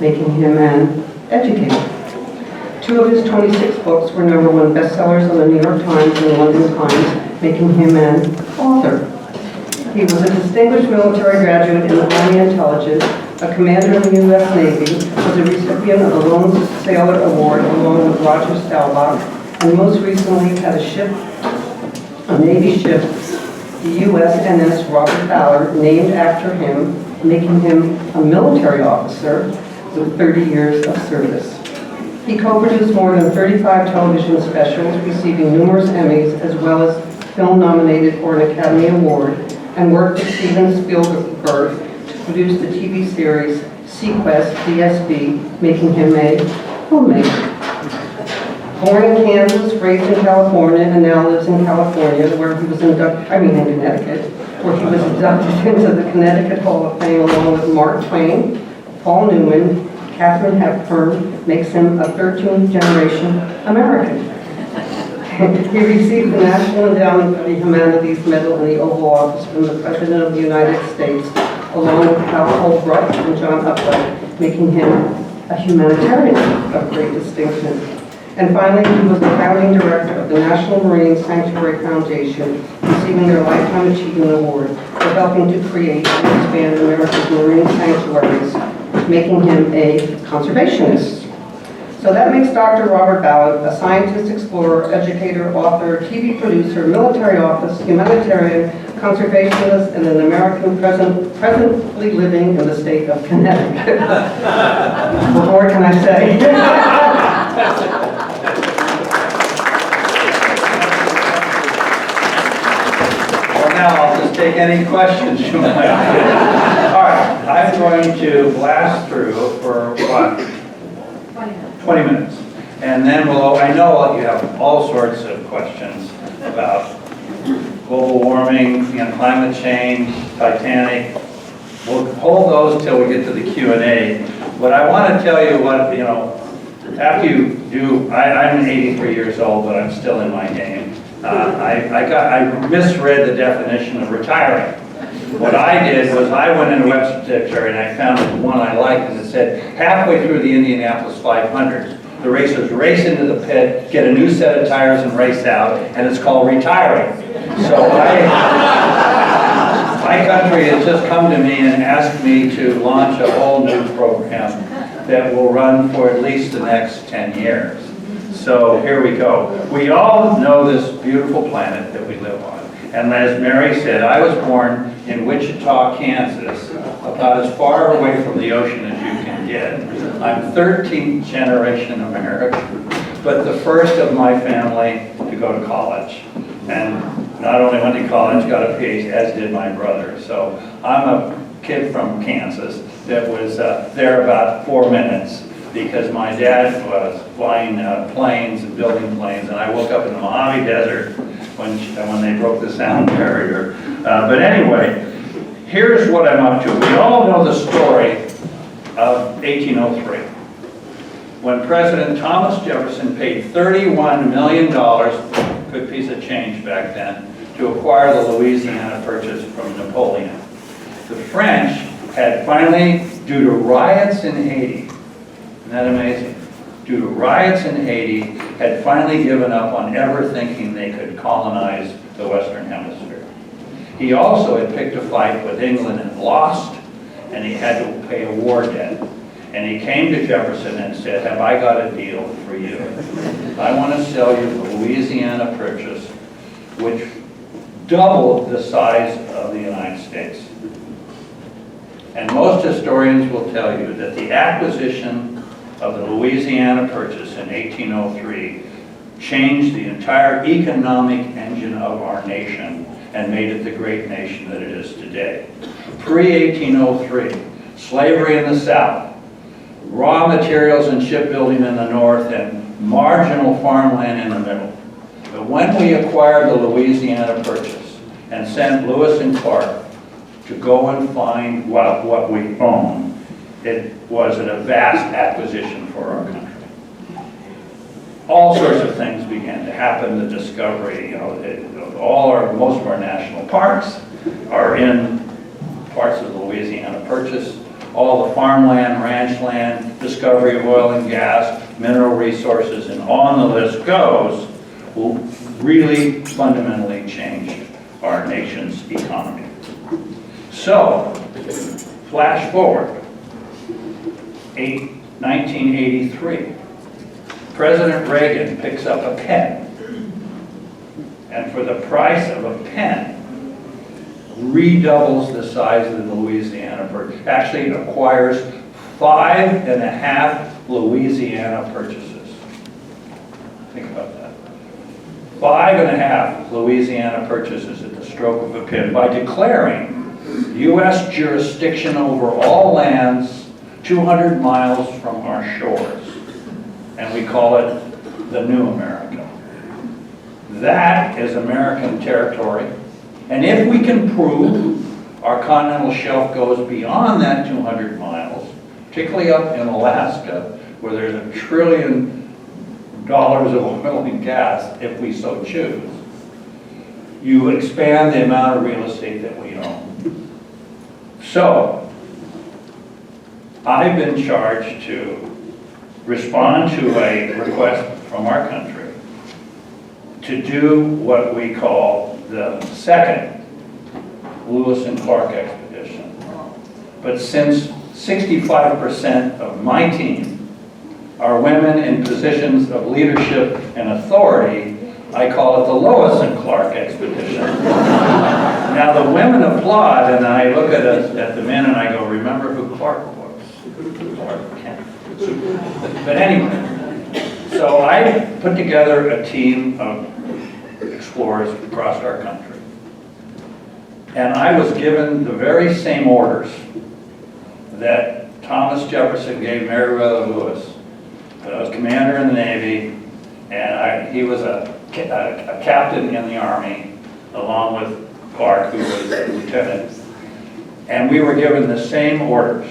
making him an educator. 2 of his 26 books were #1 bestsellers on the New York Times and the London Times, making him an author. He was a distinguished military graduate in the Army Intelligence, a commander in the U.S. Navy, was a recipient of the Lone Sailor Award along with Roger Staubach, and most recently had a Navy ship, the USNS Robert Ballard, named after him, making him a military officer with 30 years of service. He co-produced more than 35 television specials, receiving numerous Emmys as well as film nominated for an Academy Award, and worked with Steven Spielberg to produce the TV series Sequest DSB, making him a filmmaker. Born in Kansas, raised in California, and now lives in California, where he was in Connecticut, where he was inducted into the Connecticut Hall of Fame along with Mark Twain, Paul Newman, Katharine Hepburn, makes him a 13th generation American. He received the National Endowment for the Humanities Medal in the Oval Office from the President of the United States, along with Hal Holbrook and John Updike, making him a humanitarian of great distinction. And finally, he was the founding director of the National Marine Sanctuary Foundation, receiving their Lifetime Achievement Award for helping to create and expand America's marine sanctuaries, making him a conservationist. So that makes Dr. Robert Ballard a scientist, explorer, educator, author, TV producer, military officer, humanitarian, conservationist, and an American presently living in the state of Connecticut. What more can I say? Well, now I'll just take any questions you might have. All right, I'm going to blast through for what? 20 minutes. And then I know you have all sorts of questions about global warming, climate change, Titanic. We'll hold those till we get to the Q&A. But I want to tell you what, after you do, I'm 83 years old, but I'm still in my game. I misread the definition of retiring. What I did was I went into Webster Dictionary and I found one I liked, and it said, halfway through the Indianapolis 500, the racers race into the pit, get a new set of tires and race out, and it's called retiring. So my country has just come to me and asked me to launch a whole new program that will run for at least the next 10 years. So here we go. We all know this beautiful planet that we live on. And as Mary said, I was born in Wichita, Kansas, about as far away from the ocean as you can get. I'm 13th generation American, but the first of my family to go to college. And not only went to college, got a PhD, as did my brother. So I'm a kid from Kansas that was there about 4 minutes because my dad was flying planes and building planes, and I woke up in the Mojave Desert when they broke the sound barrier. But anyway, here's what I'm up to. We all know the story of 1803, when President Thomas Jefferson paid $31 million, good piece of change back then, to acquire the Louisiana Purchase from Napoleon. The French had finally, due to riots in Haiti, isn't that amazing? Due to riots in Haiti, had finally given up on ever thinking they could colonize the Western Hemisphere. He also had picked a fight with England and lost, and he had to pay a war debt. And he came to Jefferson and said, have I got a deal for you? I want to sell you the Louisiana Purchase, which doubled the size of the United States. And most historians will tell you that the acquisition of the Louisiana Purchase in 1803 changed the entire economic engine of our nation and made it the great nation that it is today. Pre-1803, slavery in the South, raw materials and shipbuilding in the North, and marginal farmland in the middle. But when we acquired the Louisiana Purchase and sent Lewis and Clark to go and find what we own, it was a vast acquisition for our country. All sorts of things began to happen. The discovery, most of our national parks are in parts of the Louisiana Purchase. all the farmland, ranch land, discovery of oil and gas, mineral resources, and on the list goes, will really fundamentally change our nation's economy. So, flash forward, 1983. President Reagan picks up a pen, and for the price of a pen, redoubles the size of the Louisiana purchase. Actually, it acquires 5.5 Louisiana purchases. Think about that. 5.5 Louisiana purchases at the stroke of a pen by declaring U.S. jurisdiction over all lands 200 miles from our shores. And we call it the New America. That is American territory. And if we can prove our continental shelf goes beyond that 200 miles, particularly up in Alaska, where there's $1 trillion of oil and gas, if we so choose, you expand the amount of real estate that we own. So, I've been charged to respond to a request from our country to do what we call the second Lewis and Clark expedition. But since 65% of my team are women in positions of leadership and authority, I call it the Lois and Clark expedition. Now the women applaud, and I look at the men and I go, remember who Clark was? Clark Kent. But anyway, so I put together a team of explorers across our country. And I was given the very same orders that Thomas Jefferson gave Meriwether Lewis. But I was commander in the Navy, and he was a captain in the Army, along with Clark, who was a lieutenant. And we were given the same orders.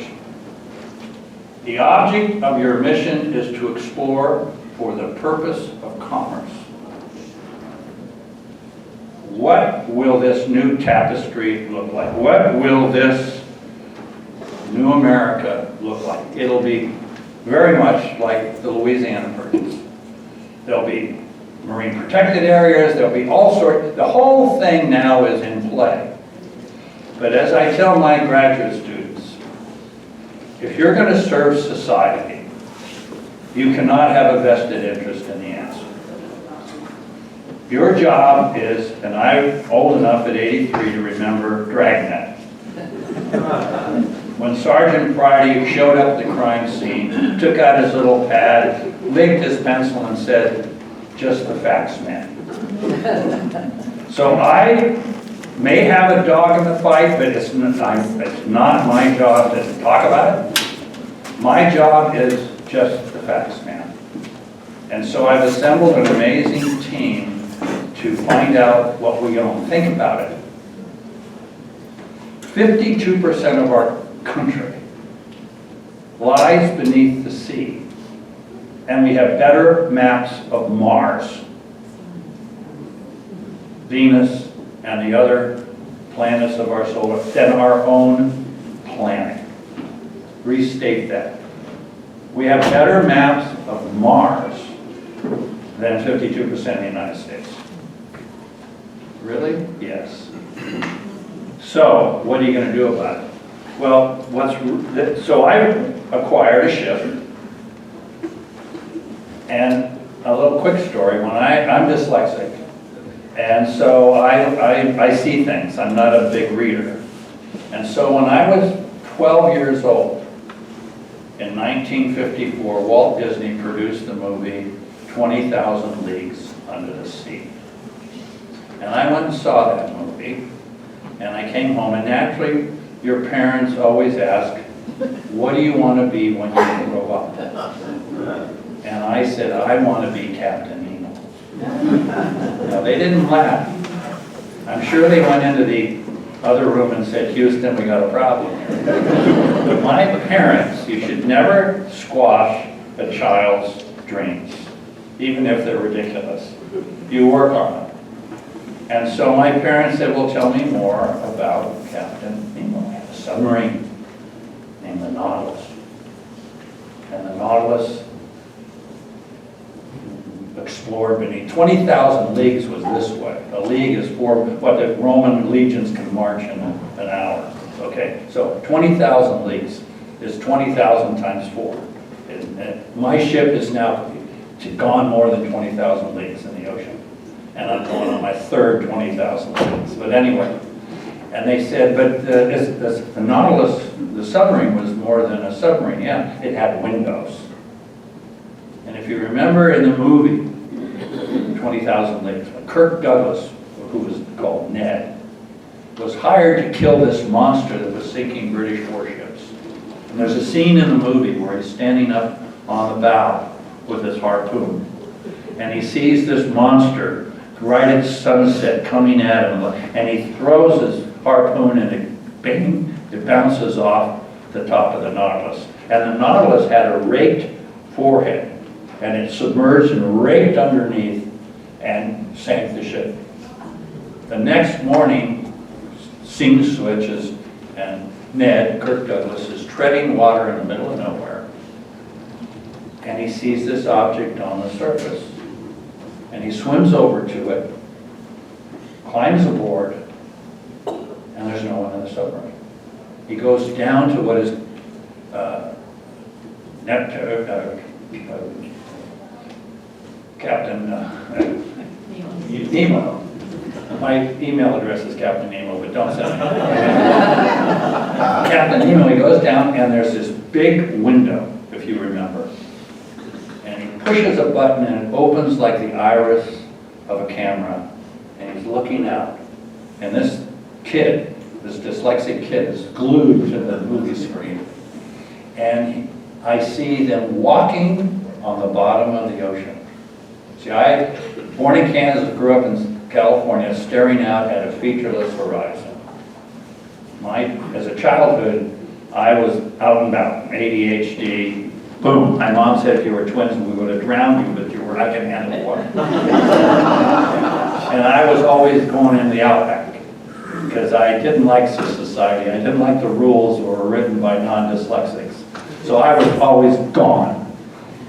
The object of your mission is to explore for the purpose of commerce. What will this new tapestry look like? What will this new America look like? It'll be very much like the Louisiana Purchase. There'll be marine protected areas, there'll be all sorts, the whole thing now is in play. But as I tell my graduate students, if you're going to serve society, you cannot have a vested interest in the answer. Your job is, and I'm old enough at 83 to remember Dragnet. When Sergeant Friday showed up at the crime scene, took out his little pad, licked his pencil and said, just the facts, man. So I may have a dog in the fight, but it's not my job to talk about it. My job is just the facts, man. And so I've assembled an amazing team to find out what we don't think about it. 52% of our country lies beneath the sea, and we have better maps of Mars, Venus, and the other planets of our solar than our own planet. Restate that. We have better maps of Mars than 52% of the United States. Really? Yes. So, what are you going to do about it? Well, so I acquired a ship, and a little quick story. When I'm dyslexic, and so I see things. I'm not a big reader. And so when I was 12 years old, in 1954, Walt Disney produced the movie 20,000 Leagues Under the Sea. And I went and saw that movie, and I came home, and naturally, your parents always ask, what do you want to be when you grow up? And I said, I want to be Captain Nemo. Now, they didn't laugh. I'm sure they went into the other room and said, Houston, we got a problem here. But my parents, you should never squash a child's dreams, even if they're ridiculous. You work on them. And so my parents said, well, tell me more about Captain Nemo, the submarine. named the Nautilus. And the Nautilus explored beneath 20,000 leagues was this way. A league is what the Roman legions can march in an hour. Okay, so 20,000 leagues is 20,000 times 4. And my ship is now gone more than 20,000 leagues in the ocean. And I'm going on my third 20,000 leagues. But anyway, and they said, but the Nautilus, the submarine was more than a submarine. Yeah, it had windows. And if you remember in the movie, 20,000 Leagues, when Kirk Douglas, who was called Ned, was hired to kill this monster that was sinking British warships. And there's a scene in the movie where he's standing up on the bow with his harpoon. And he sees this monster right at sunset coming at him. And he throws his harpoon and it, bing, it bounces off the top of the Nautilus. And the Nautilus had a raked forehead. And it submerged and raked underneath and sank the ship. The next morning, scene switches, and Ned, Kirk Douglas, is treading water in the middle of nowhere. And he sees this object on the surface. And he swims over to it, climbs aboard, and there's no one in the submarine. He goes down to what is Captain Nemo. My email address is Captain Nemo, but don't send me. Captain Nemo, he goes down and there's this big window, if you remember. And he pushes a button and it opens like the iris of a camera. And he's looking out. And this kid, this dyslexic kid, is glued to the movie screen. And I see them walking on the bottom of the ocean. See, born in Kansas, grew up in California, staring out at a featureless horizon. As a childhood, I was out and about, ADHD. Boom, my mom said if you were twins, we would have drowned you, but you were not going to handle water. And I was always going in the outback, because I didn't like society. I didn't like the rules that were written by non-dyslexics. So I was always gone.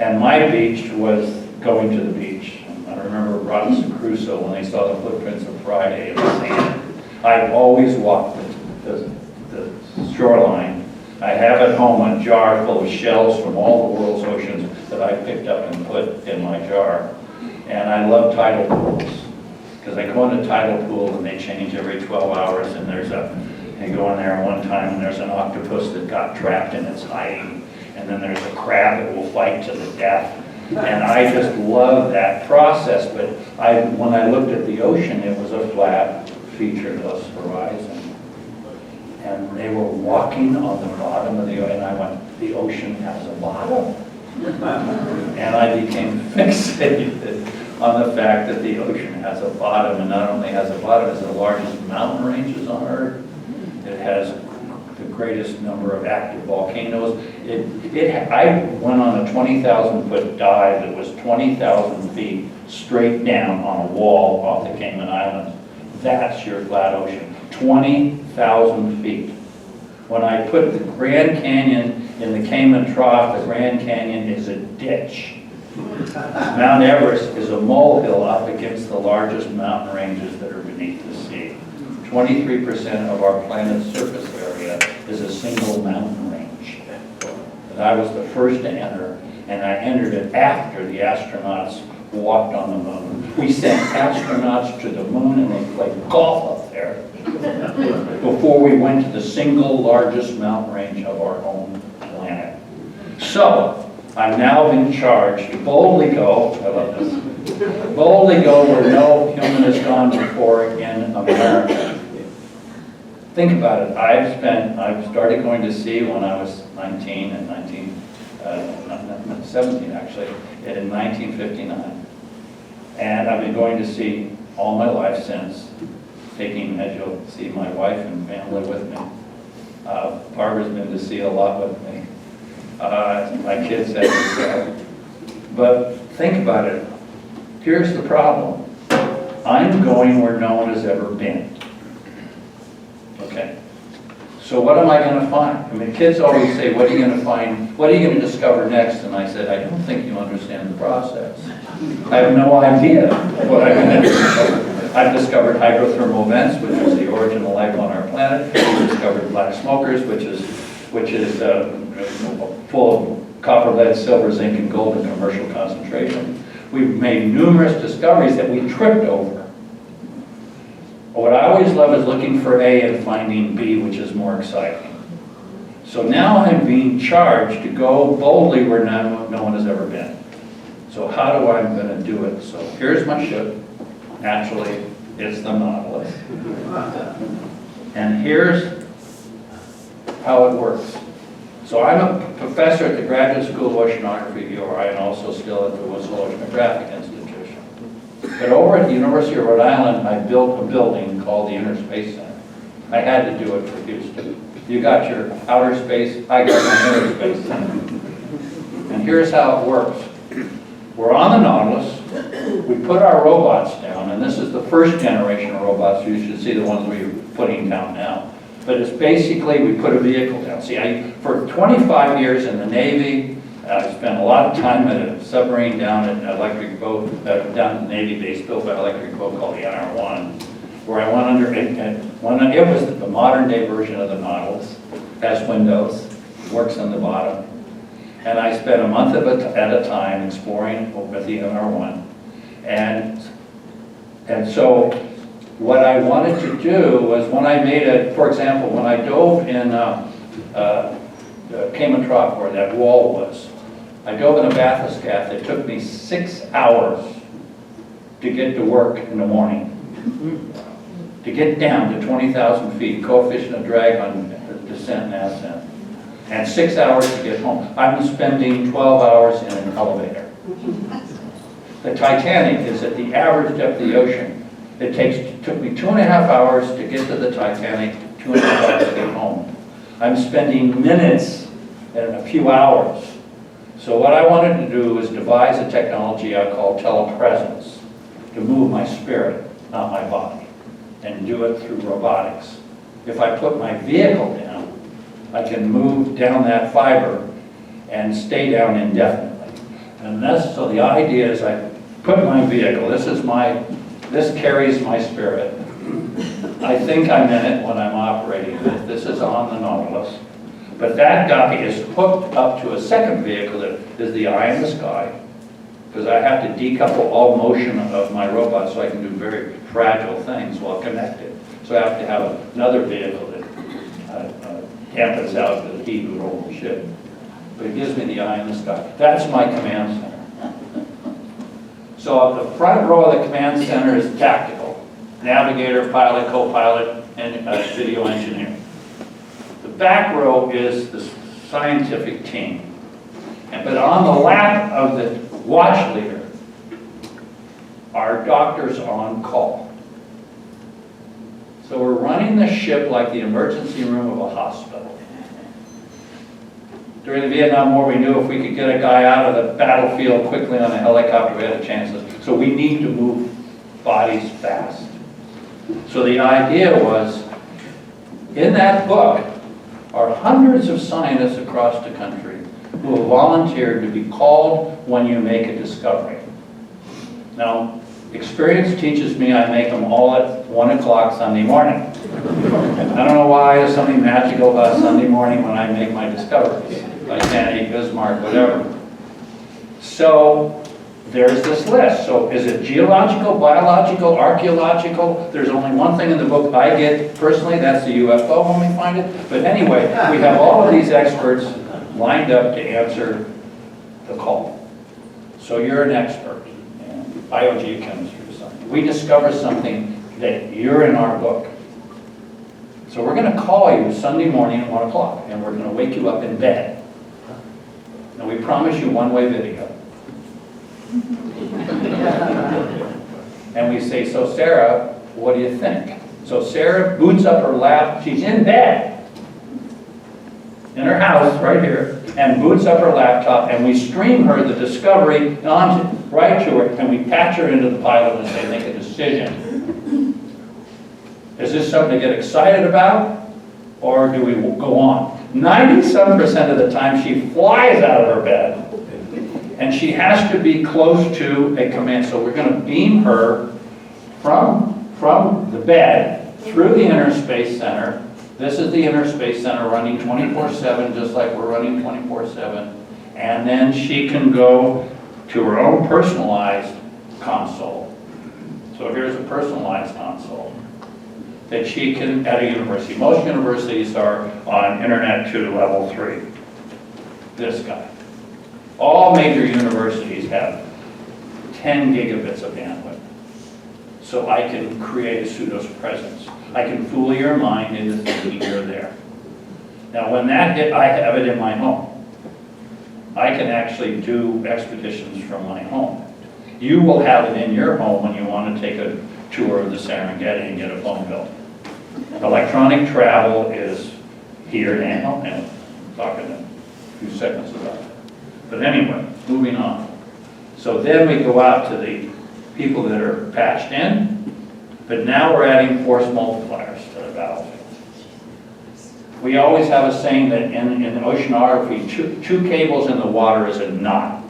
And my beach was going to the beach. I remember Robinson Crusoe when they saw the footprints of Friday in the sand. I always walked the shoreline. I have at home a jar full of shells from all the world's oceans that I picked up and put in my jar. And I love tidal pools, because I go in a tidal pool and they change every 12 hours, and I go in there one time and there's an octopus that got trapped and it's hiding, and then there's a crab that will fight to the death. And I just love that process, but when I looked at the ocean, it was a flat, featureless horizon. And they were walking on the bottom of the ocean, and I went, the ocean has a bottom. And I became fixated on the fact that the ocean has a bottom, and not only has a bottom, it's the largest mountain ranges on Earth. It has the greatest number of active volcanoes. I went on a 20,000 foot dive that was 20,000 feet straight down on a wall off the Cayman Islands. That's your flat ocean, 20,000 feet. When I put the Grand Canyon in the Cayman Trough, the Grand Canyon is a ditch. Mount Everest is a molehill up against the largest mountain ranges that are beneath the sea. 23% of our planet's surface area is a single mountain range. And I was the first to enter, and I entered it after the astronauts walked on the moon. We sent astronauts to the moon and they played golf up there before we went to the single largest mountain range of our own planet. So, I've now been charged to boldly go, I love this, boldly go where no human has gone before in America. Think about it. I started going to sea when I was 19 and 17 actually, in 1959. And I've been going to sea all my life since, taking, as you'll see, my wife and family with me. Barbara's been to sea a lot with me. My kids have as well. But think about it. Here's the problem. I'm going where no one has ever been. Okay. So what am I going to find? I mean, kids always say, what are you going to find? What are you going to discover next? And I said, I don't think you understand the process. I have no idea what I'm going to discover. I've discovered hydrothermal vents, which is the origin of life on our planet. We've discovered black smokers, which is full of copper, lead, silver, zinc, and gold in commercial concentration. We've made numerous discoveries that we tripped over. What I always love is looking for A and finding B, which is more exciting. So now I'm being charged to go boldly where no one has ever been. So how do I going to do it? So here's my ship. Naturally, it's the Nautilus. And here's how it works. So I'm a professor at the Graduate School of Oceanography, URI, and also still at the Woodsville Oceanographic Institution. But over at the University of Rhode Island, I built a building called the Inner Space Center. I had to do it for Houston. You got your outer space, I got my inner space center. And here's how it works. We're on the Nautilus, we put our robots down, and this is the first generation of robots, you should see the ones we're putting down now. But it's basically, we put a vehicle down. See, for 25 years in the Navy, I spent a lot of time at a submarine down at an electric boat, down at the Navy base built by an electric boat called the NR-1, where I went under, it was the modern day version of the Nautilus, has windows, works on the bottom. And I spent a month at a time exploring with the NR-1. And so what I wanted to do was when I made it, for example, when I dove in Cayman Trough where that wall was, I dove in a bathyscaphe. It took me 6 hours to get to work in the morning. To get down to 20,000 feet, coefficient of drag on descent and ascent. And 6 hours to get home. I'm spending 12 hours in an elevator. The Titanic is at the average depth of the ocean. It took me 2.5 hours to get to the Titanic, 2.5 hours to get home. I'm spending minutes and a few hours. So what I wanted to do was devise a technology I call telepresence to move my spirit, not my body, and do it through robotics. If I put my vehicle down, I can move down that fiber and stay down indefinitely. And so the idea is I put my vehicle, this carries my spirit. I think I'm in it when I'm operating it. This is on the Nautilus. But that guy is hooked up to a second vehicle that is the eye in the sky, because I have to decouple all motion of my robot so I can do very fragile things while connected. So I have to have another vehicle that dampens out the heat of the whole ship. But it gives me the eye in the sky. That's my command center. So the front row of the command center is tactical. Navigator, pilot, co-pilot, and video engineer. The back row is the scientific team. But on the lap of the watch leader are doctors on call. So we're running the ship like the emergency room of a hospital. During the Vietnam War, we knew if we could get a guy out of the battlefield quickly on a helicopter, we had a chance. So we need to move bodies fast. So the idea was, in that book are hundreds of scientists across the country who have volunteered to be called when you make a discovery. Now, experience teaches me I make them all at 1 o'clock Sunday morning. I don't know why there's something magical about Sunday morning when I make my discoveries. Titanic, Bismarck, whatever. So there's this list. So is it geological, biological, archaeological? There's only one thing in the book I get personally, that's the UFO when we find it. But anyway, we have all of these experts lined up to answer the call. So you're an expert in biogeochemistry or something. We discover something that you're in our book. So we're going to call you Sunday morning at 1 o'clock, and we're going to wake you up in bed. And we promise you one-way video. And we say, so Sarah, what do you think? So Sarah boots up her lap, she's in bed, in her house, right here, and boots up her laptop, and we stream her the discovery right to her, and we patch her into the pilot and say, make a decision. Is this something to get excited about? or do we go on? 97% of the time, she flies out of her bed, and she has to be close to a command. So we're going to beam her from the bed through the Inner Space Center. This is the Inner Space Center running 24/7, just like we're running 24/7. And then she can go to her own personalized console. So here's a personalized console that she can, at a university. Most universities are on Internet 2 level 3. This guy. All major universities have 10 gigabits of bandwidth. So I can create a pseudo presence. I can fool your mind into thinking you're there. Now when that hit, I have it in my home. I can actually do expeditions from my home. You will have it in your home when you want to take a tour of the Serengeti and get a phone bill. Electronic travel is here now, and I'm talking a few seconds about it. But anyway, moving on. So then we go out to the people that are patched in, but now we're adding force multipliers to the battlefield. We always have a saying that in oceanography, two cables in the water is a knot.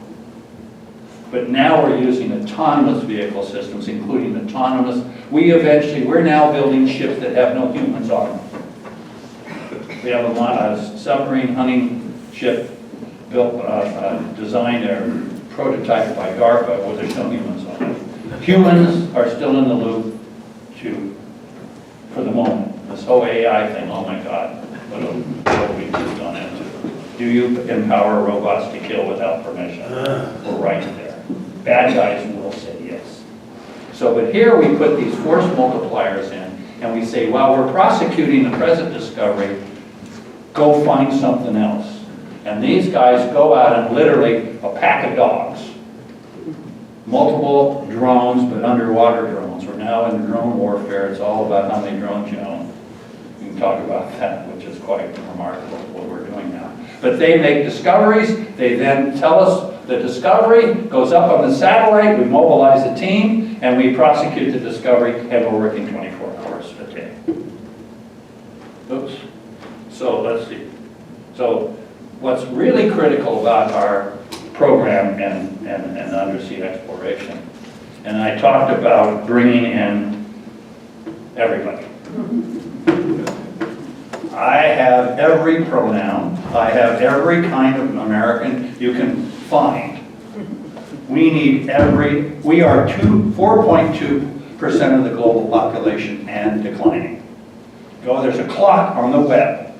But now we're using autonomous vehicle systems, including autonomous. We're now building ships that have no humans on them. We have a submarine hunting ship built, designed or prototyped by DARPA where there's no humans on it. Humans are still in the loop for the moment. This whole AI thing, oh my God, what have we just gone into? Do you empower robots to kill without permission? We're right there. Bad guys will say yes. So, but here we put these force multipliers in, and we say, while we're prosecuting the present discovery, go find something else. And these guys go out and literally a pack of dogs. Multiple drones, but underwater drones. We're now in drone warfare. It's all about how many drones you own. We can talk about that, which is quite remarkable what we're doing now. But they make discoveries. They then tell us the discovery, goes up on the satellite, we mobilize a team, and we prosecute the discovery, and we're working 24 hours a day. Oops. So let's see. So what's really critical about our program and undersea exploration, and I talked about bringing in everybody. I have every pronoun, I have every kind of American you can find. We are 4.2% of the global population and declining. There's a clock on the web.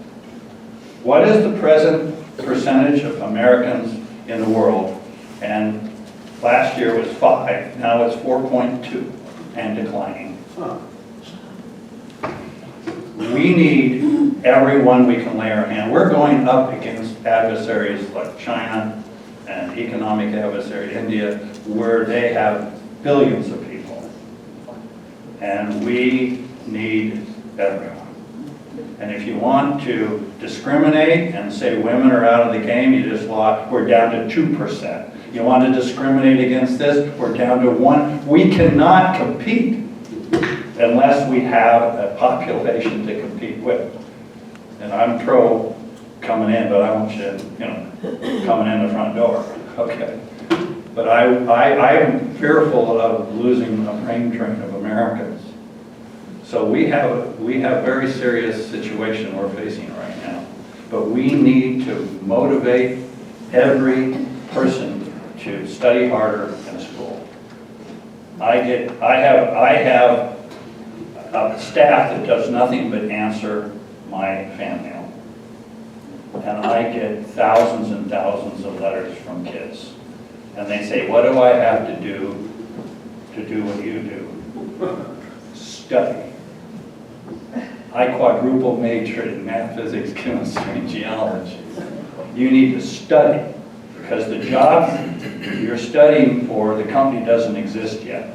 What is the present percentage of Americans in the world? And last year was 5, now it's 4.2 and declining. We need everyone we can lay our hand. We're going up against adversaries like China and economic adversary India, where they have billions of people. And we need everyone. And if you want to discriminate and say women are out of the game, you just lost, we're down to 2%. You want to discriminate against this, we're down to 1. We cannot compete unless we have a population to compete with. And I'm pro coming in, but I want you, coming in the front door, okay? But I'm fearful of losing a brain drain of Americans. So we have a very serious situation we're facing right now. But we need to motivate every person to study harder in school. I have a staff that does nothing but answer my fan mail. And I get thousands and thousands of letters from kids. And they say, what do I have to do what you do? Study. I quadruple majored in math, physics, chemistry, and geology. You need to study, because the job you're studying for, the company doesn't exist yet.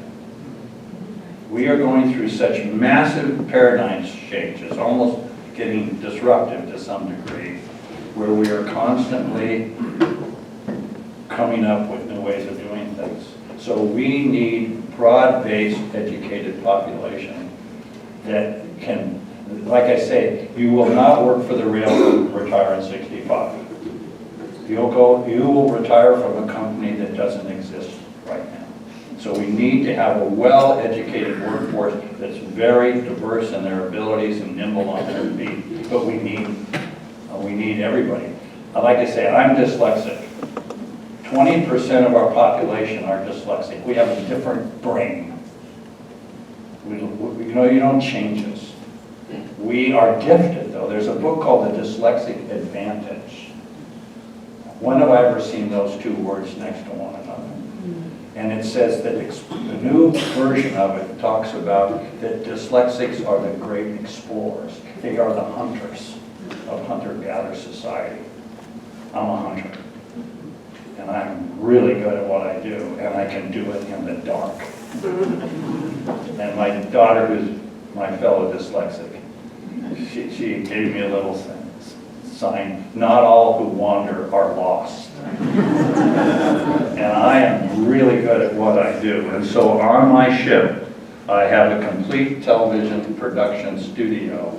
We are going through such massive paradigm changes, almost getting disruptive to some degree, where we are constantly coming up with new ways of doing things. So we need broad-based educated population that can, like I say, you will not work for the railroad, retire at 65. You will retire from a company that doesn't exist right now. So we need to have a well-educated workforce that's very diverse in their abilities and nimble on their feet. But we need everybody. Like I say, I'm dyslexic. 20% of our population are dyslexic. We have a different brain. You don't change us. We are gifted, though. There's a book called The Dyslexic Advantage. When have I ever seen those two words next to one another? And it says that the new version of it talks about that dyslexics are the great explorers. They are the hunters of hunter-gatherer society. I'm a hunter. And I'm really good at what I do, and I can do it in the dark. And my daughter, who's my fellow dyslexic, she gave me a little sign, not all who wander are lost. And I am really good at what I do. And so on my ship, I have a complete television production studio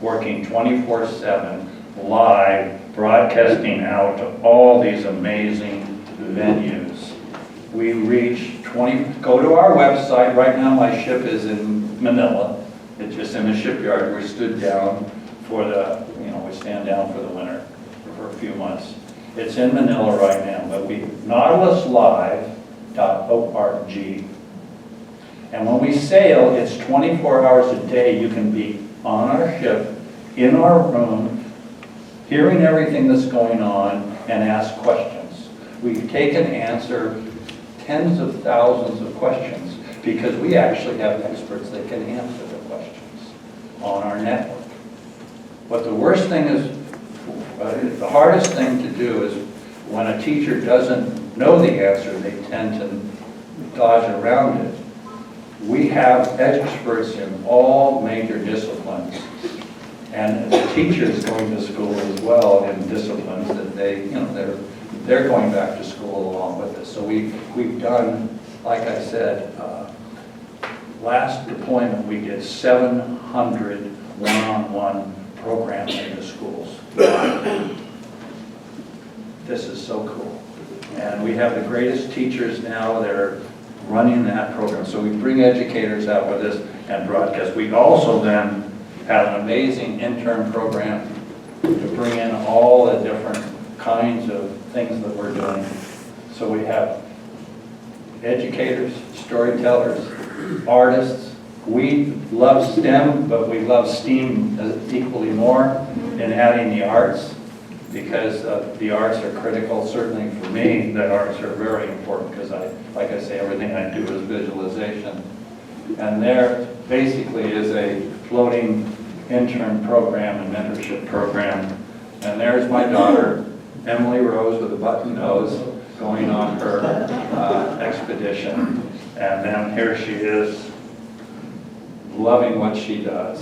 working 24/7, live, broadcasting out to all these amazing venues. We reach 20, go to our website. Right now my ship is in Manila. It's just in the shipyard. We stood down for the, we stand down for the winter for a few months. It's in Manila right now, but nautiluslive.org. And when we sail, it's 24 hours a day. You can be on our ship, in our room, hearing everything that's going on, and ask questions. We take and answer tens of thousands of questions because we actually have experts that can answer the questions on our network. But the worst thing is, the hardest thing to do is when a teacher doesn't know the answer, they tend to dodge around it. We have experts in all major disciplines, and the teachers going to school as well in disciplines that they're going back to school along with us. So we've done, like I said, last deployment we did 700 one-on-one programs in the schools. This is so cool. And we have the greatest teachers now that are running that program. So we bring educators out with us and broadcast. We also then have an amazing intern program to bring in all the different kinds of things that we're doing. So we have educators, storytellers, artists. We love STEM, but we love STEAM equally more in adding the arts, because the arts are critical. Certainly for me, the arts are very important because like I say, everything I do is visualization. And there basically is a floating intern program and mentorship program. And there's my daughter, Emily Rose, with a button nose, going on her expedition. And then here she is, loving what she does.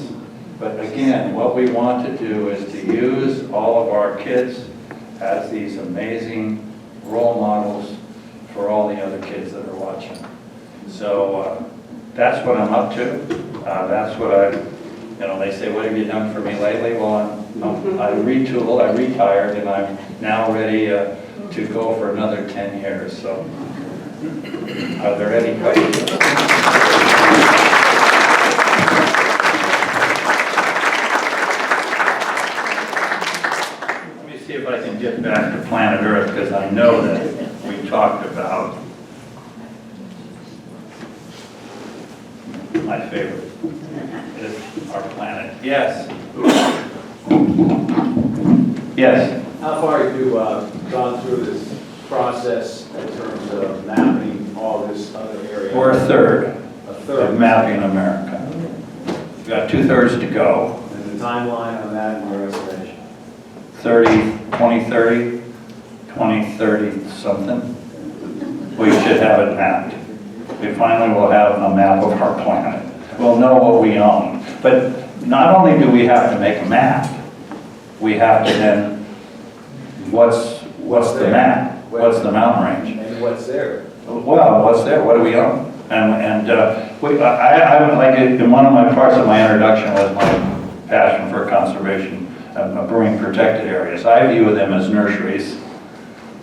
But again, what we want to do is to use all of our kids as these amazing role models for all the other kids that are watching. So that's what I'm up to. That's what they say, what have you done for me lately? Well, I retooled, I retired, and I'm now ready to go for another 10 years. So are there any questions? If I can get back to planet Earth, because I know that we talked about my favorite is our planet. Yes. Yes. How far have you gone through this process in terms of mapping all this other area? We're a third of mapping America. We've got 2/3 to go. And the timeline on that and your estimation? 2030 something, we should have it mapped. We finally will have a map of our planet. We'll know what we own. But not only do we have to make a map, we have to then, what's the map? What's the mountain range? And what's there? Well, what's there? What do we own? I would like it, in one of my parts of my introduction was my passion for conservation of marine protected areas. I view them as nurseries.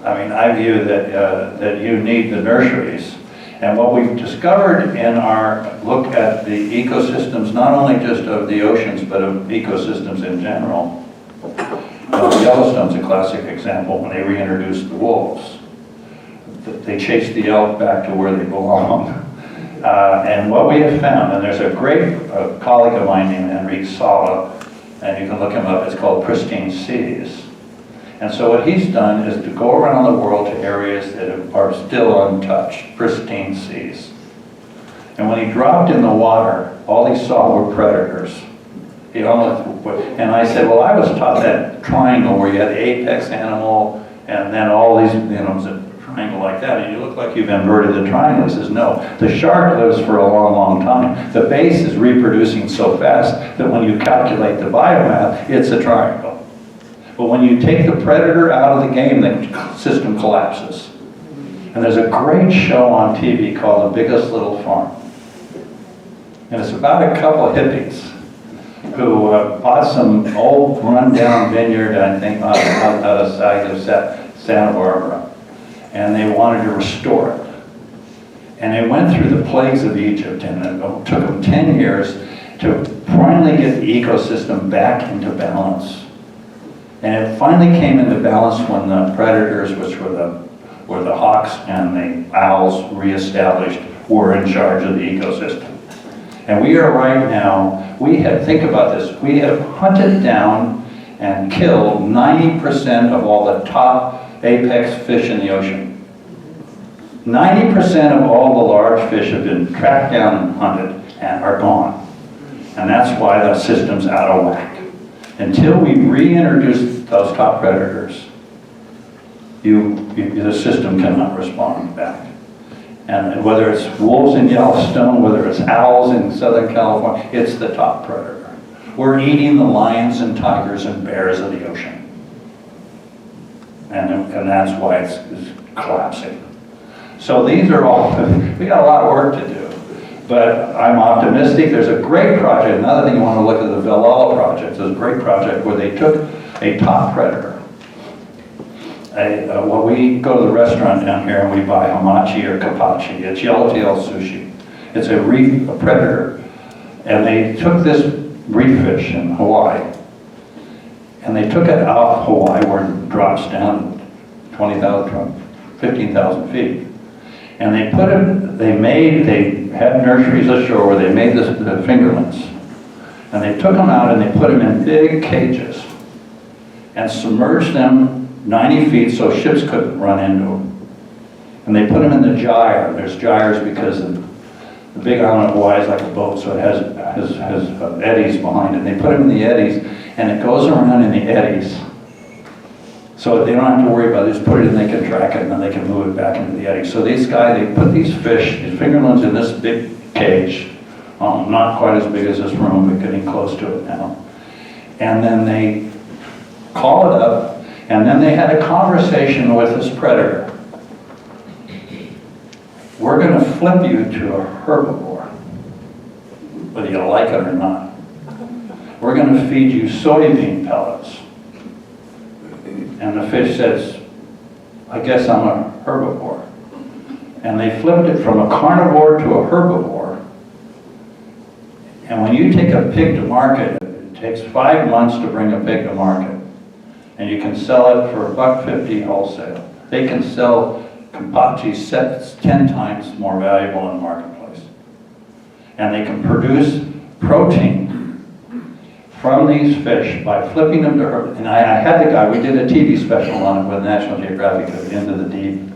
I mean, I view that you need the nurseries. And what we've discovered in our look at the ecosystems, not only just of the oceans, but of ecosystems in general. Yellowstone's a classic example when they reintroduced the wolves. They chased the elk back to where they belong. And what we have found, and there's a great colleague of mine named Enrique Sala, and you can look him up, it's called Pristine Seas. And so what he's done is to go around the world to areas that are still untouched, pristine seas. And when he dropped in the water, all he saw were predators. And I said, well, I was taught that triangle where you had the apex animal and then all these, it was a triangle like that, and you look like you've inverted the triangle. He says, no, the shark lives for a long, long time. The base is reproducing so fast that when you calculate the biomass, it's a triangle. But when you take the predator out of the game, the system collapses. And there's a great show on TV called The Biggest Little Farm. And it's about a couple of hippies who bought some old run-down vineyard, I think, out of Santa Barbara. And they wanted to restore it. And they went through the plagues of Egypt, and it took them 10 years to finally get the ecosystem back into balance. And it finally came into balance when the predators, which were the hawks and the owls reestablished, were in charge of the ecosystem. And we are right now, think about this, we have hunted down and killed 90% of all the top apex fish in the ocean. 90% of all the large fish have been tracked down and hunted and are gone. And that's why the system's out of whack. Until we reintroduce those top predators, the system cannot respond back. And whether it's wolves in Yellowstone, whether it's owls in Southern California, it's the top predator. We're eating the lions and tigers and bears of the ocean. And that's why it's collapsing. So these are all, we got a lot of work to do. But I'm optimistic. There's a great project. Another thing you want to look at, the Ballard project. There's a great project where they took a top predator. Well, we go to the restaurant down here and we buy hamachi or kapachi. It's yellowtail sushi. It's a reef, a predator. And they took this reef fish in Hawaii, and they took it out of Hawaii where it drops down 20,000, 15,000 feet. And they put it, they had nurseries ashore where they made the fingerlings. And they took them out and they put them in big cages and submerged them 90 feet so ships couldn't run into them. And they put them in the gyre. There's gyres because the big island of Hawaii is like a boat, so it has eddies behind it. And they put them in the eddies, and it goes around in the eddies. So they don't have to worry about it, just put it in, they can track it, and then they can move it back into the eddy. So these guys, they put these fish, these fingerlings in this big cage, not quite as big as this room, but getting close to it now. And then they call it up, and then they had a conversation with this predator. We're going to flip you to a herbivore, whether you like it or not. We're going to feed you soybean pellets. And the fish says, I guess I'm a herbivore. And they flipped it from a carnivore to a herbivore. And when you take a pig to market, it takes 5 months to bring a pig to market. And you can sell it for $1.50 wholesale. They can sell kapachi sets 10 times more valuable in the marketplace. And they can produce protein from these fish by flipping them to her. And I had the guy, we did a TV special on it with National Geographic at Into the Deep.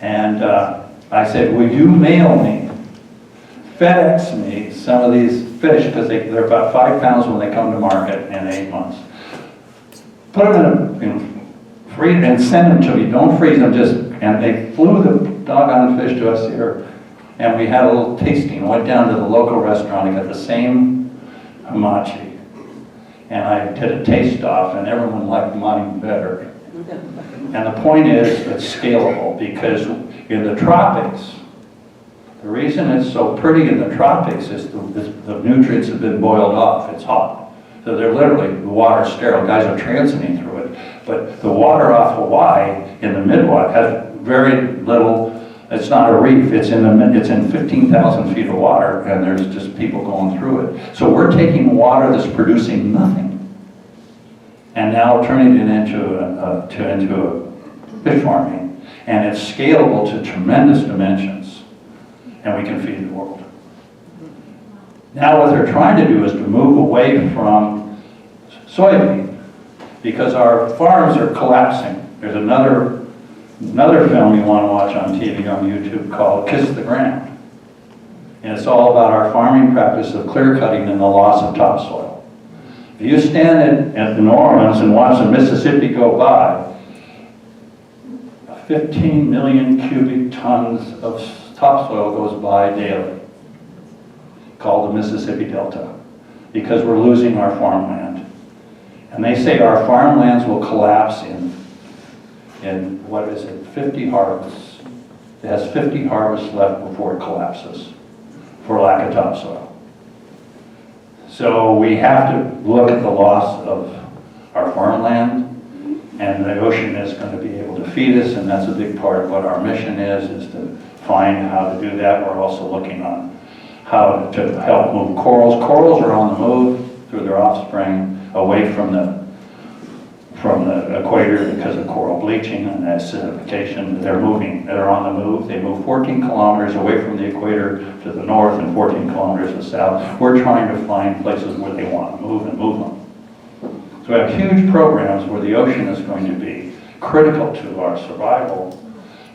And I said, will you mail me, FedEx me some of these fish, because they're about 5 pounds when they come to market in 8 months. Put them in freeze and send them to me. Don't freeze them, and they flew the doggone fish to us here. And we had a little tasting. I went down to the local restaurant and got the same hamachi, and I did a taste off, and everyone liked mine better. And the point is, it's scalable, because in the tropics, the reason it's so pretty in the tropics is the nutrients have been boiled off. It's hot. So they're literally, the water's sterile, guys are transiting through it. But the water off Hawaii in the Midwest has very little, it's not a reef, it's in 15,000 feet of water, and there's just people going through it. So we're taking water that's producing nothing and now turning it into a fish farming, and it's scalable to tremendous dimensions, and we can feed the world. Now what they're trying to do is to move away from soybean, because our farms are collapsing. There's another film you want to watch on TV, on YouTube, called Kiss the Ground. And it's all about our farming practice of clear cutting and the loss of topsoil. If you stand at New Orleans and watch the Mississippi go by, 15 million cubic tons of topsoil goes by daily, called the Mississippi Delta, because we're losing our farmland. And they say our farmlands will collapse in what is it, 50 harvests. It has 50 harvests left before it collapses for lack of topsoil. So we have to look at the loss of our farmland, and the ocean is going to be able to feed us, and that's a big part of what our mission is to find how to do that. We're also looking on how to help move corals. Corals are on the move through their offspring away from the equator because of coral bleaching and acidification. They're on the move. They move 14 kilometers away from the equator to the north and 14 kilometers to the south. We're trying to find places where they want to move and move them. So we have huge programs where the ocean is going to be critical to our survival,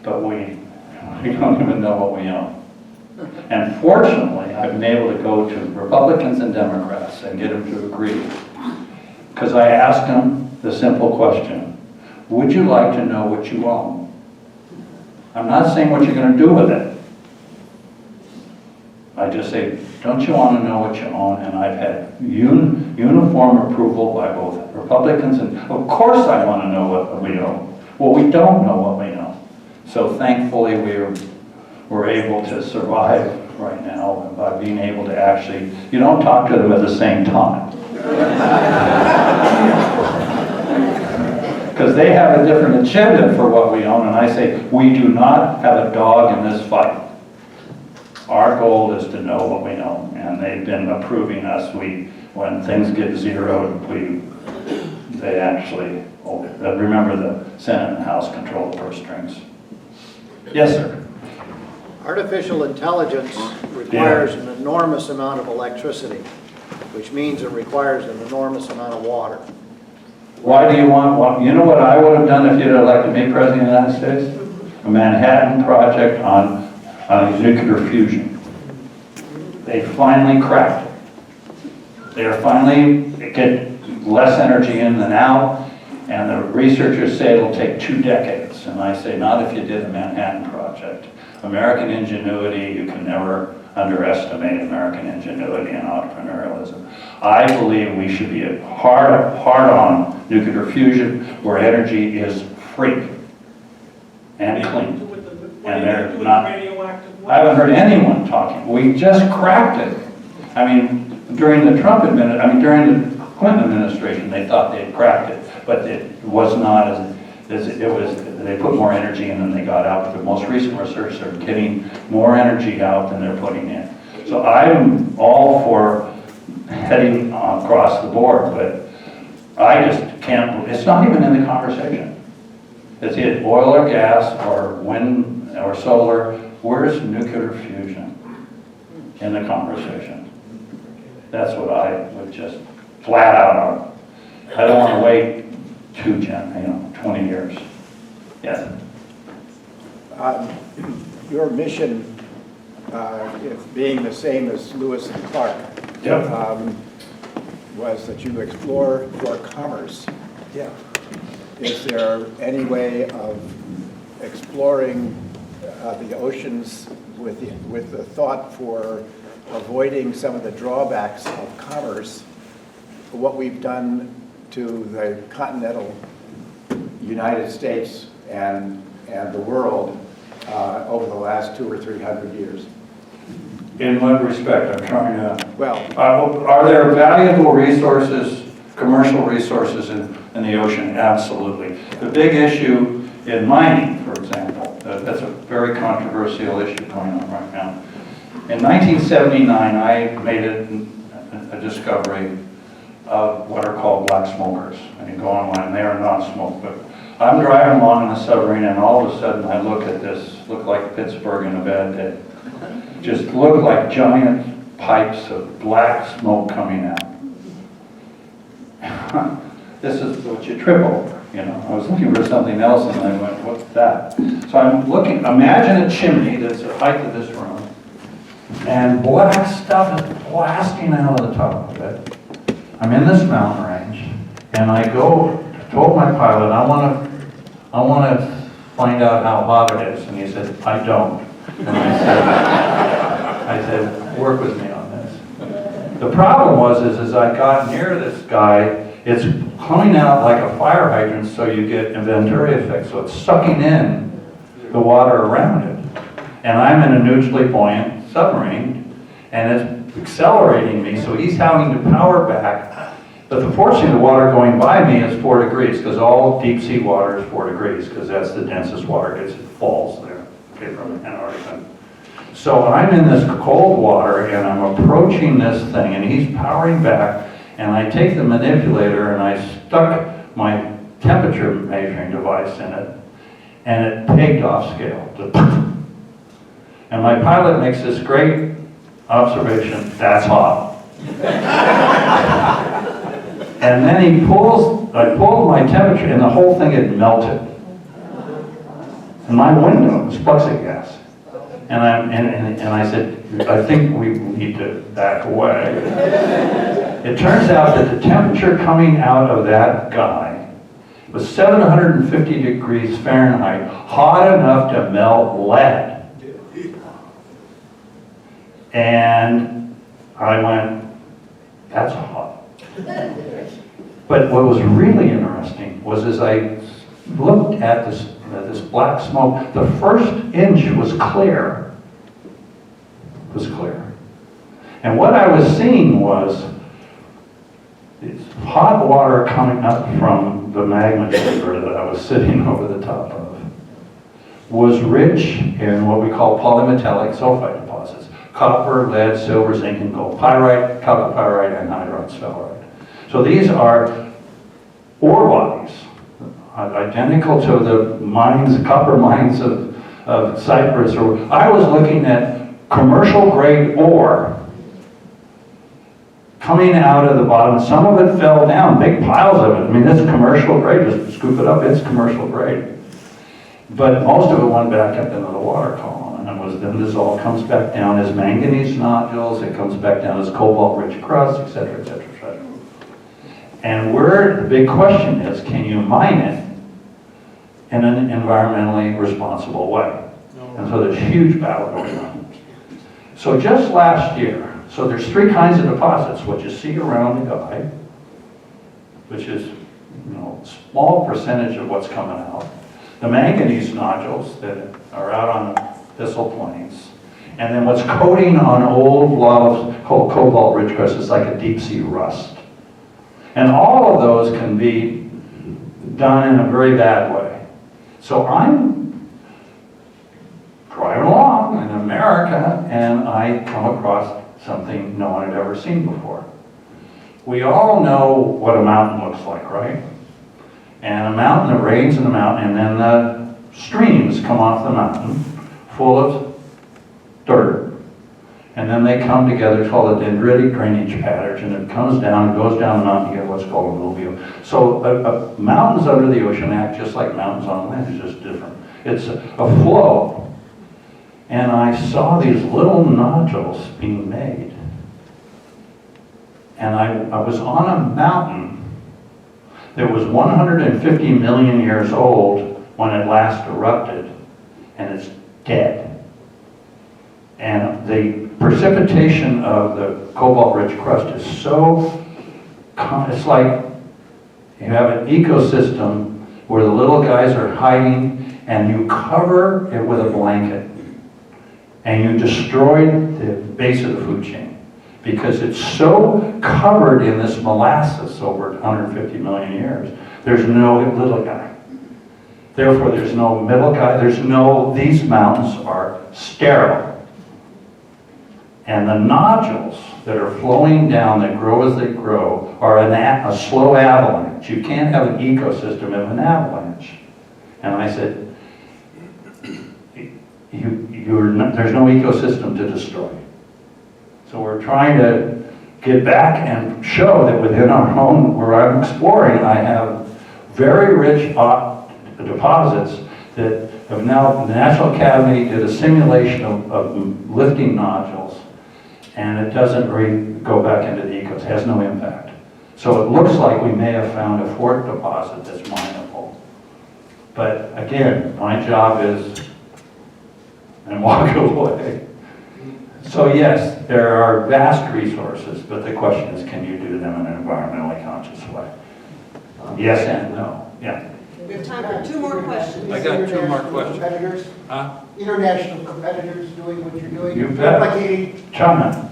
but we don't even know what we own. And fortunately, I've been able to go to Republicans and Democrats and get them to agree. Because I asked them the simple question, would you like to know what you own? I'm not saying what you're going to do with it. I just say, don't you want to know what you own? And I've had uniform approval by both Republicans, and of course I want to know what we own. Well, we don't know what we own. So thankfully we're able to survive right now by being able to actually, you don't talk to them at the same time. Because they have a different agenda for what we own, and I say, we do not have a dog in this fight. Our goal is to know what we own, and they've been approving us. When things get zeroed, they actually, remember the Senate and the House control the purse strings. Yes, sir. Artificial intelligence requires an enormous amount of electricity, which means it requires an enormous amount of water. Why do you want, you know what I would have done if you'd elected me President of the United States? A Manhattan Project on nuclear fusion. They finally cracked it. They're finally get less energy in than out, and the researchers say it'll take 2 decades. And I say, not if you did a Manhattan Project. American ingenuity, you can never underestimate American ingenuity and entrepreneurialism. I believe we should be hard on nuclear fusion, where energy is free and clean. And they're not, I haven't heard anyone talking. We just cracked it. I mean, during the during the Clinton administration, they thought they had cracked it, but it was not as it was. They put more energy in than they got out. But the most recent research are getting more energy out than they're putting in. So I'm all for heading across the board, but I just can't. It's not even in the conversation. It's either oil or gas or wind or solar. Where's nuclear fusion in the conversation? That's what I would just flat out on. I don't want to wait 20 years. Yes. Your mission, if being the same as Lewis and Clark, Yep. was that you explore for commerce. Yeah. Is there any way of exploring the oceans with the thought for avoiding some of the drawbacks of commerce, what we've done to the continental United States and the world over the last 200 or 300 years? In what respect? I'm trying to, Well, are there valuable resources, commercial resources in the ocean? Absolutely. The big issue in mining, for example, that's a very controversial issue going on right now. In 1979, I made a discovery of what are called black smokers. And you go online, they are non-smoke, but I'm driving along in a submarine and all of a sudden I look at this, look like Pittsburgh in a bad day. Just look like giant pipes of black smoke coming out. This is what you trip over, you know. I was looking for something else and I went, what's that? So I'm looking, imagine a chimney that's the height of this room and black stuff is blasting out of the top of it. I'm in this mountain range and I told my pilot, I want to find out how hot it is. And he said, I don't. And I said, work with me on this. The problem was, as I got near this guy, it's coming out like a fire hydrant, so you get a Venturi effect. So it's sucking in the water around it. And I'm in a neutrally buoyant submarine, and it's accelerating me, so he's having to power back. But unfortunately, the water going by me is 4 degrees, because all deep sea water is 4 degrees, because that's the densest water, because it falls there, okay, from Antarctica. So I'm in this cold water, and I'm approaching this thing, and he's powering back, and I take the manipulator, and I stuck my temperature measuring device in it, and it pegged off scale. And my pilot makes this great observation, that's hot. And then I pulled my temperature and the whole thing had melted. And my window was plexiglass. And I said, I think we need to back away. It turns out that the temperature coming out of that guy was 750 degrees Fahrenheit, hot enough to melt lead. And I went, that's hot. But what was really interesting was as I looked at this black smoke, the first inch was clear. It was clear. And what I was seeing was this hot water coming up from the magma chamber that I was sitting over the top of was rich in what we call polymetallic sulfide deposits. Copper, lead, silver, zinc, and gold. Pyrite, chalcopyrite, and hydroxysphalerite. So these are ore bodies, identical to the mines, copper mines of Cyprus. I was looking at commercial grade ore coming out of the bottom. Some of it fell down, big piles of it. I mean, it's commercial grade, just scoop it up, it's commercial grade. But most of it went back up into the water column. And then this all comes back down as manganese nodules, it comes back down as cobalt-rich crust, et cetera, et cetera, et cetera. And the big question is, can you mine it in an environmentally responsible way? And so there's huge battle going on. So just last year, so there's 3 kinds of deposits, what you see around the guy, which is, you know, small percentage of what's coming out. The manganese nodules that are out on the Thistle Plains, and then what's coating on old blobs called cobalt-rich crust is like a deep-sea rust. And all of those can be done in a very bad way. So I'm driving along in America, and I come across something no one had ever seen before. We all know what a mountain looks like, right? And a mountain, it rains in the mountain, and then the streams come off the mountain full of dirt. And then they come together, it's called a dendritic drainage pattern, and it comes down and goes down the mountain, you get what's called a alluvial. So mountains under the ocean act just like mountains on land, it's just different. It's a flow. And I saw these little nodules being made. And I was on a mountain that was 150 million years old when it last erupted, and it's dead. And the precipitation of the cobalt-rich crust is so, it's like you have an ecosystem where the little guys are hiding and you cover it with a blanket. and you destroyed the base of the food chain because it's so covered in this molasses over 150 million years. There's no little guy. Therefore, there's no middle guy. These mountains are sterile. And the nodules that are flowing down that grow as they grow are a slow avalanche. You can't have an ecosystem of an avalanche. And I said, there's no ecosystem to destroy. So we're trying to get back and show that within our home, where I'm exploring, I have very rich deposits that have now, the National Academy did a simulation of lifting nodules, and it doesn't go back into the ecosystem, it has no impact. So it looks like we may have found a fourth deposit that's mineable. But again, my job is, and walk away. So yes, there are vast resources, but the question is, can you do them in an environmentally conscious way? Yes and no, yeah. We have time for 2 more questions. I got 2 more questions. Competitors, international competitors doing what you're doing, You bet. replicating. China,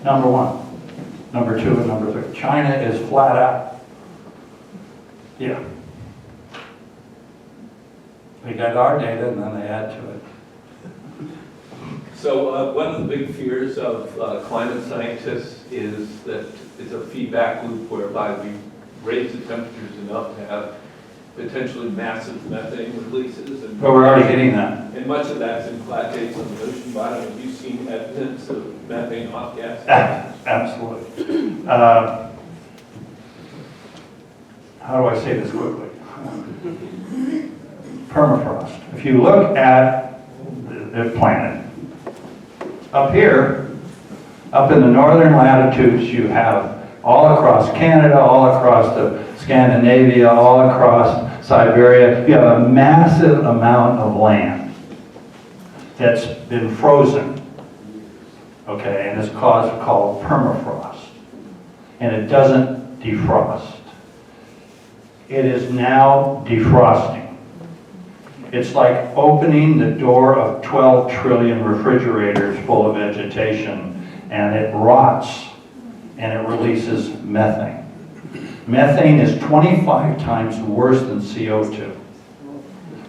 number 1. Number 2 and number 3. China is flat out. Yeah. We got our data and then they add to it. So one of the big fears of climate scientists is that it's a feedback loop whereby we raise the temperatures enough to have potentially massive methane releases. And But we're already getting that. And much of that's in flat days on the ocean bottom. Have you seen evidence of methane off gas? Absolutely. How do I say this quickly? Permafrost. If you look at the planet, up here, up in the northern latitudes, you have all across Canada, all across Scandinavia, all across Siberia, you have a massive amount of land that's been frozen, okay, and it's called permafrost, and it doesn't defrost. It is now defrosting. It's like opening the door of 12 trillion refrigerators full of vegetation, and it rots, and it releases methane. Methane is 25 times worse than CO2.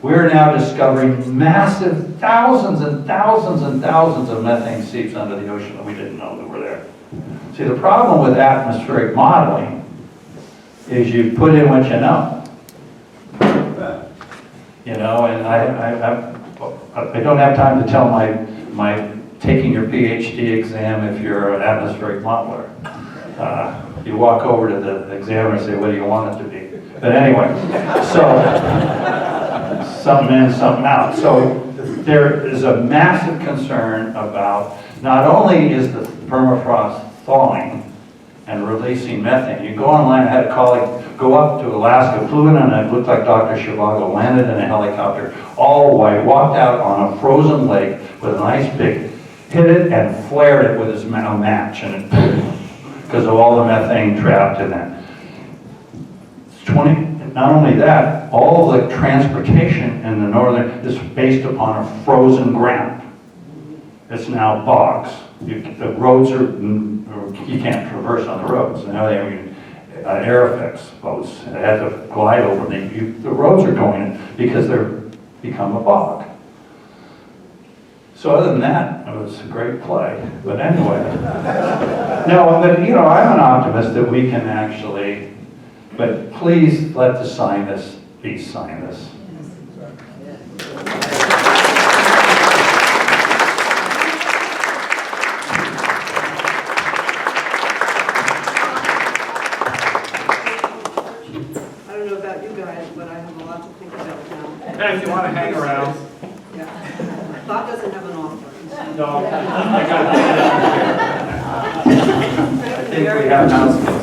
We're now discovering massive thousands and thousands and thousands of methane seeps under the ocean that we didn't know that were there. See, the problem with atmospheric modeling is you put in what you know. You know, and I don't have time to tell my taking your PhD exam if you're an atmospheric modeler. You walk over to the examiner and say, what do you want it to be? But anyway, so something in, something out. So there is a massive concern about not only is the permafrost thawing and releasing methane. You go online, I had a colleague go up to Alaska, flew in and it looked like Dr. Zhivago, landed in a helicopter, all white, walked out on a frozen lake with an ice pick, hit it and flared it with his match, and it because of all the methane trapped in that. Not only that, all the transportation in the northern is based upon a frozen ground. It's now bogs. The roads are, you can't traverse on the roads. Now they have Airfix boats that have to glide over them. The roads are going because they're become a bog. So other than that, it was a great play. But anyway, no, but you know, I'm an optimist that we can actually, but please let the scientists be scientists. I don't know about you guys, but I have a lot to think about now. And if you want to hang around. Yeah. Bob doesn't have an offer. No, I got it. I think we have announcements.